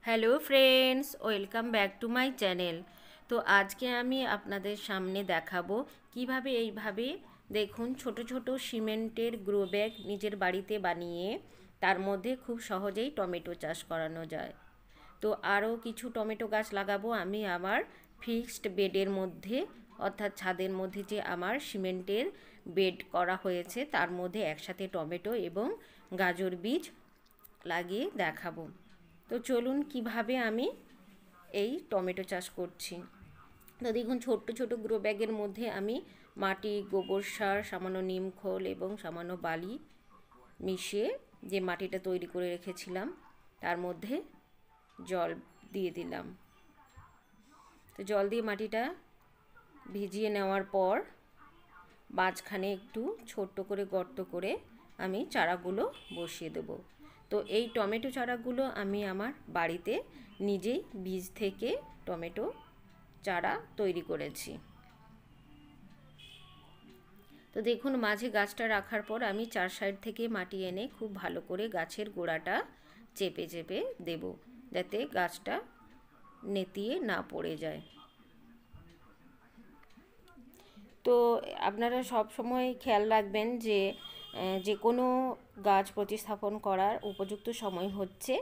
Hello friends, welcome back to my channel. তো আজকে আমি আপনাদের সামনে দেখাবো কিভাবে এইভাবে দেখুন ছোট ছোট সিমেন্টের গ্রো ব্যাগ নিজের বাড়িতে বানিয়ে তার মধ্যে খুব সহজেই টমেটো চাষ করানো যায়। তো আরও কিছু টমেটো গাছ লাগাবো আমি আমার ফিক্সড বেডের মধ্যে, অর্থাৎ ছাদের মধ্যে যে আমার সিমেন্টের বেড করা হয়েছে তার মধ্যে একসাথে টমেটো এবং গাজর বীজ লাগিয়ে দেখাবো। তো চলুন কিভাবে আমি এই টমেটো চাষ করছি। তো দেখুন ছোট্ট ছোট গ্রো ব্যাগের মধ্যে আমি মাটি, গোবর সার, সামান্য নিম খোল এবং সামান্য বালি মিশিয়ে যে মাটিটা তৈরি করে রেখেছিলাম তার মধ্যে জল দিয়ে দিলাম। তো জল দিয়ে মাটিটা ভিজিয়ে নেওয়ার পর মাঝখানে একটু ছোট্ট করে গর্ত করে আমি চারাগুলো বসিয়ে দেবো। তো এই টমেটো চারাগুলো আমি আমার বাড়িতে নিজেই বীজ থেকে টমেটো চারা তৈরি করেছি। তো দেখুন মাঝে গাছটা রাখার পর আমি চার সাইড থেকে মাটি এনে খুব ভালো করে গাছের গোড়াটা চেপে চেপে দেব, যাতে গাছটা নেতিয়ে না পড়ে যায়। তো আপনারা সব সময় খেয়াল রাখবেন যে যে কোনো গাছ প্রতিস্থাপন করার উপযুক্ত সময় হচ্ছে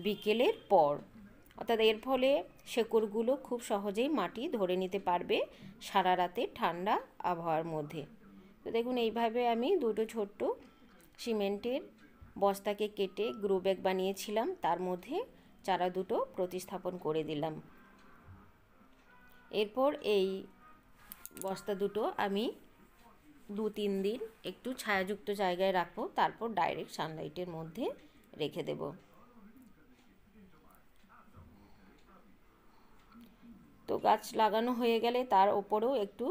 বিকেলের পর, অর্থাৎ এর ফলে শেকড়গুলো খুব সহজেই মাটি ধরে নিতে পারবে সারা রাতে ঠান্ডা আবহাওয়ার মধ্যে। তো দেখুন এইভাবে আমি দুটো ছোট্ট সিমেন্টের বস্তাকে কেটে গ্রো ব্যাগ বানিয়েছিলাম, তার মধ্যে চারা দুটো প্রতিস্থাপন করে দিলাম। এরপর এই বস্তা দুটো আমি 2-3 দিন একটু ছায়াযুক্ত জায়গায় রাখবো, তারপর ডাইরেক্ট সানলাইটের মধ্যে রেখে দেব। তো গাছ লাগানো হয়ে গেলে তার ওপরেও একটু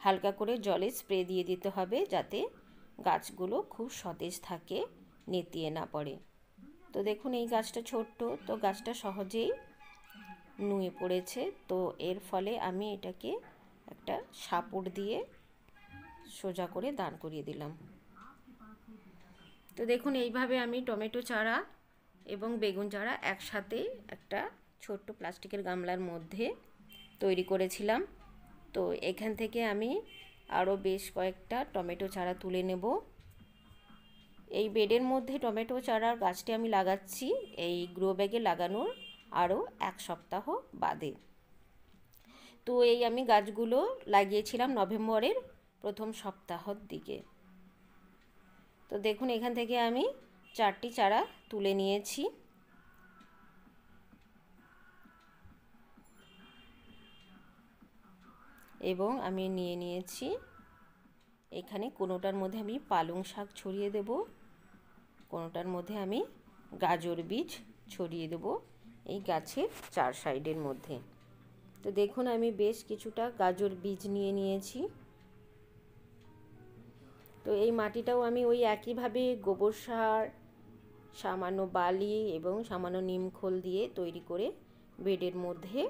হালকা করে জলে স্প্রে দিয়ে দিতে হবে, যাতে গাছগুলো খুব সতেজ থাকে, নেতিয়ে না পড়ে। তো দেখুন এই গাছটা ছোট্ট, তো গাছটা সহজেই নুয়ে পড়েছে। তো এর ফলে আমি এটাকে একটা সাপোর্ট দিয়ে সোজা করে দাঁড় করিয়ে দিলাম। তো দেখুন এইভাবে আমি টমেটো চারা এবং বেগুন চারা একসাথে একটা ছোট্ট প্লাস্টিকের গামলার মধ্যে তৈরি করেছিলাম। তো এখান থেকে আমি আরও বেশ কয়েকটা টমেটো চারা তুলে নেব। এই বেডের মধ্যে টমেটো চারার গাছটি আমি লাগাচ্ছি এই গ্রো ব্যাগে লাগানোর আরও 1 সপ্তাহ বাদে। তো এই আমি গাছগুলো লাগিয়েছিলাম নভেম্বরের প্রথম সপ্তাহর দিকে। তো দেখুন এখান থেকে আমি 4টি চারা তুলে নিয়েছি। এবং আমি নিয়ে নিয়েছি এখানে কোনোটার মধ্যে আমি পালং শাক ছড়িয়ে দেব, কোনোটার মধ্যে আমি গাজর বীজ ছড়িয়ে দেব এই গাছের 4 সাইডের মধ্যে। তো দেখুন আমি বেশ কিছুটা গাজর বীজ নিয়ে নিয়েছি। তো এই মাটিটাও আমি ওই একইভাবে গোবর সার, সামান্য বালি এবং সামান্য নিম খোল দিয়ে তৈরি করে বেডের মধ্যে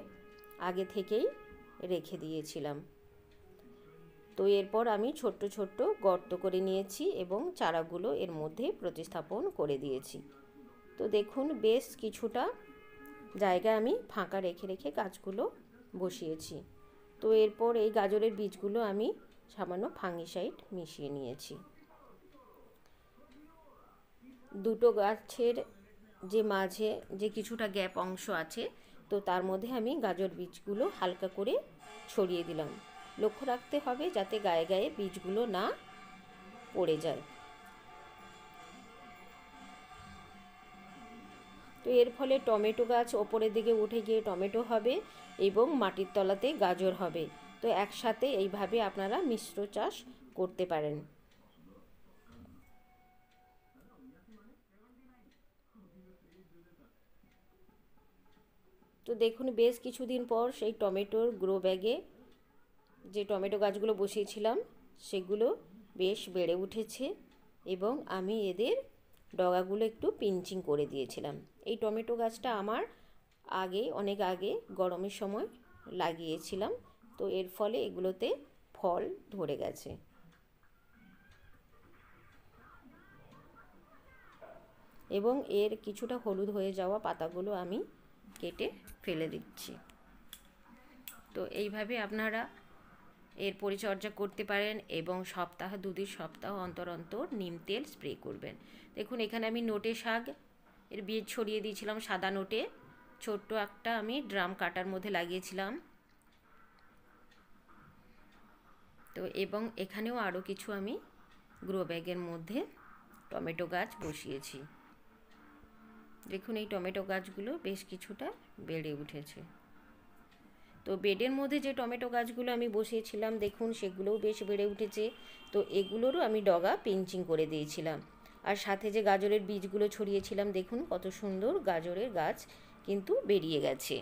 আগে থেকেই রেখে দিয়েছিলাম। তো এরপর আমি ছোট্ট ছোট্ট গর্ত করে নিয়েছি এবং চারাগুলো এর মধ্যে প্রতিস্থাপন করে দিয়েছি। তো দেখুন বেশ কিছুটা জায়গা আমি ফাঁকা রেখে রেখে গাছগুলো বসিয়েছি। তো এরপর এই গাজরের বীজগুলো আমি সামান্য ফাঙ্গিসাইড মিশিয়ে নিয়েছি। দুটো গাছের যে মাঝে যে কিছুটা গ্যাপ অংশ আছে, তো তার মধ্যে আমি গাজর বীজগুলো হালকা করে ছড়িয়ে দিলাম। লক্ষ্য রাখতে হবে যাতে গায়ে গায়ে বীজগুলো না পড়ে যায়। তো এর ফলে টমেটো গাছ ওপরের দিকে উঠে গিয়ে টমেটো হবে এবং মাটির তলাতে গাজর হবে। তো একসাথে এইভাবে আপনারা মিশ্র চাষ করতে পারেন। তো দেখুন বেশ কিছুদিন পর সেই টমেটোর গ্রো ব্যাগে যে টমেটো গাছগুলো বসিয়েছিলাম সেগুলো বেশ বেড়ে উঠেছে এবং আমি এদের ডগাগুলো একটু পিঞ্চিং করে দিয়েছিলাম। এই টমেটো গাছটা আমার অনেক আগে গরমের সময় লাগিয়েছিলাম। তো এর ফলে এগুলোতে ফল ধরে গেছে। এবং এর কিছুটা হলুদ হয়ে যাওয়া পাতাগুলো আমি কেটে ফেলে দিচ্ছি। তো এইভাবে আপনারা এর পরিচর্যা করতে পারেন এবং সপ্তাহ 2 সপ্তাহ অন্তর অন্তর নিম তেল স্প্রে করবেন। দেখুন এখানে আমি নোটে শাক এর বীজ ছড়িয়ে দিয়েছিলাম সাদা নোটে, ছোট্ট একটা আমি ড্রাম কাটার মধ্যে লাগিয়েছিলাম। তো এবং এখানেও আরও কিছু আমি গ্রো ব্যাগের মধ্যে টমেটো গাছ বসিয়েছি। দেখুন এই টমেটো গাছগুলো বেশ কিছুটা বেড়ে উঠেছে। তো বেডের মধ্যে যে টমেটো গাছগুলো আমি বসিয়েছিলাম দেখুন সেগুলোও বেশ বেড়ে উঠেছে। তো এগুলোরও আমি ডগা পিঞ্চিং করে দিয়েছিলাম। আর সাথে যে গাজরের বীজগুলো ছড়িয়েছিলাম দেখুন কত সুন্দর গাজরের গাছ কিন্তু বেরিয়ে গেছে।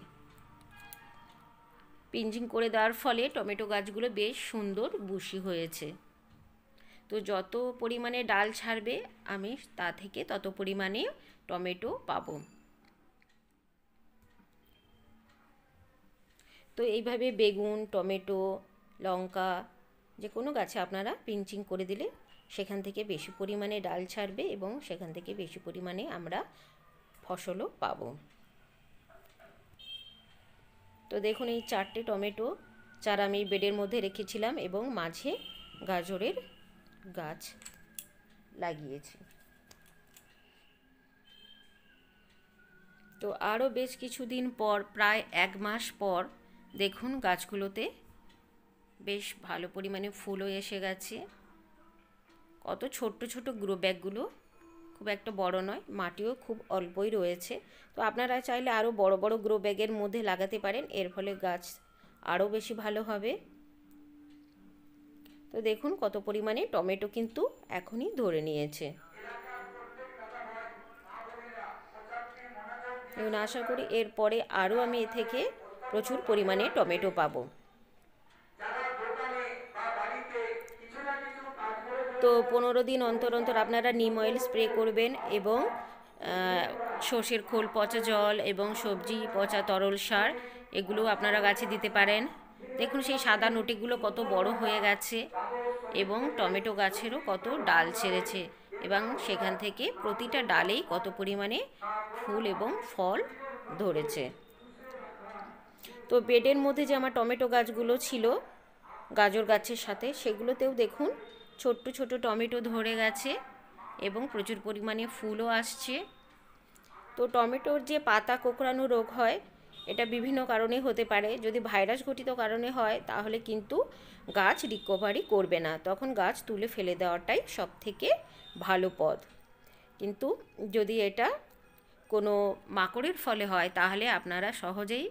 পিঞ্চিং করে দেওয়ার ফলে টমেটো গাছগুলো বেশ সুন্দর বুশি হয়েছে। তো যত পরিমাণে ডাল ছাড়বে আমি তা থেকে তত পরিমাণে টমেটো পাবো। তো এইভাবে বেগুন, টমেটো, লঙ্কা যে কোনো গাছে আপনারা পিঞ্চিং করে দিলে সেখান থেকে বেশি পরিমাণে ডাল ছাড়বে এবং সেখান থেকে বেশি পরিমাণে আমরা ফসলও পাবো। তো দেখুন এই 4টে টমেটো চারা আমি বেডের মধ্যে রেখেছিলাম এবং মাঝে গাজরের গাছ লাগিয়েছি। তো আরও বেশ কিছুদিন পর, প্রায় 1 মাস পর দেখুন গাছগুলোতে বেশ ভালো পরিমাণে ফুলও এসে গেছে। কত ছোট্ট ছোট গ্রো ব্যাগগুলো, খুব একটা বড় নয়, মাটিও খুব অল্পই রয়েছে। তো আপনারা চাইলে আরও বড় বড় গ্রো ব্যাগের মধ্যে লাগাতে পারেন, এর ফলে গাছ আরও বেশি ভালো হবে। তো দেখুন কত পরিমাণে টমেটো কিন্তু এখনই ধরে নিয়েছে। এবং আশা করি এরপরে আরও আমি এ থেকে প্রচুর পরিমাণে টমেটো পাবো। তো 15 দিন অন্তর অন্তর আপনারা নিম অয়েল স্প্রে করবেন এবং সর্ষের খোল পচা জল এবং সবজি পচা তরল সার এগুলো আপনারা গাছে দিতে পারেন। দেখুন সেই সাদা নোটিগুলো কত বড় হয়ে গেছে এবং টমেটো গাছেরও কত ডাল ছেড়েছে এবং সেখান থেকে প্রতিটা ডালেই কত পরিমাণে ফুল এবং ফল ধরেছে। তো বেডের মধ্যে যে আমার টমেটো গাছগুলো ছিল গাজর গাছের সাথে, সেগুলোতেও দেখুন ছোট্ট ছোট টমেটো ধরে গেছে এবং প্রচুর পরিমাণে ফুলও আসছে। তো টমেটোর যে পাতা কোঁকড়ানো রোগ হয় এটা বিভিন্ন কারণে হতে পারে। যদি ভাইরাস ঘটিত কারণে হয় তাহলে কিন্তু গাছ রিকভারি করবে না, তখন গাছ তুলে ফেলে দেওয়াটাই সবথেকে ভালো পথ। কিন্তু যদি এটা কোনো মাকড়ের ফলে হয় তাহলে আপনারা সহজেই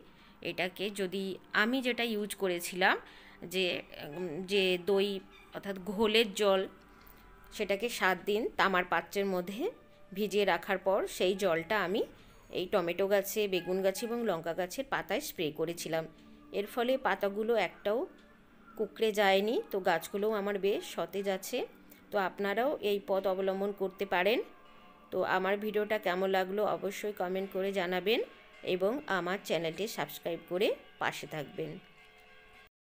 এটাকে, যদি আমি যেটা ইউজ করেছিলাম যে দই অর্থাৎ ঘোলের জল, সেটাকে 7 দিন তামার পাত্রের মধ্যে ভিজিয়ে রাখার পর সেই জলটা আমি এই টমেটো গাছে, বেগুন গাছে এবং লঙ্কা গাছের পাতায় স্প্রে করেছিলাম। এর ফলে পাতাগুলো একটাও কুঁকড়ে যায়নি, তো গাছগুলোও আমার বেশ সতেজ আছে। তো আপনারাও এই পথ অবলম্বন করতে পারেন। তো আমার ভিডিওটা কেমন লাগলো অবশ্যই কমেন্ট করে জানাবেন এবং আমার চ্যানেলটি সাবস্ক্রাইব করে পাশে থাকবেন।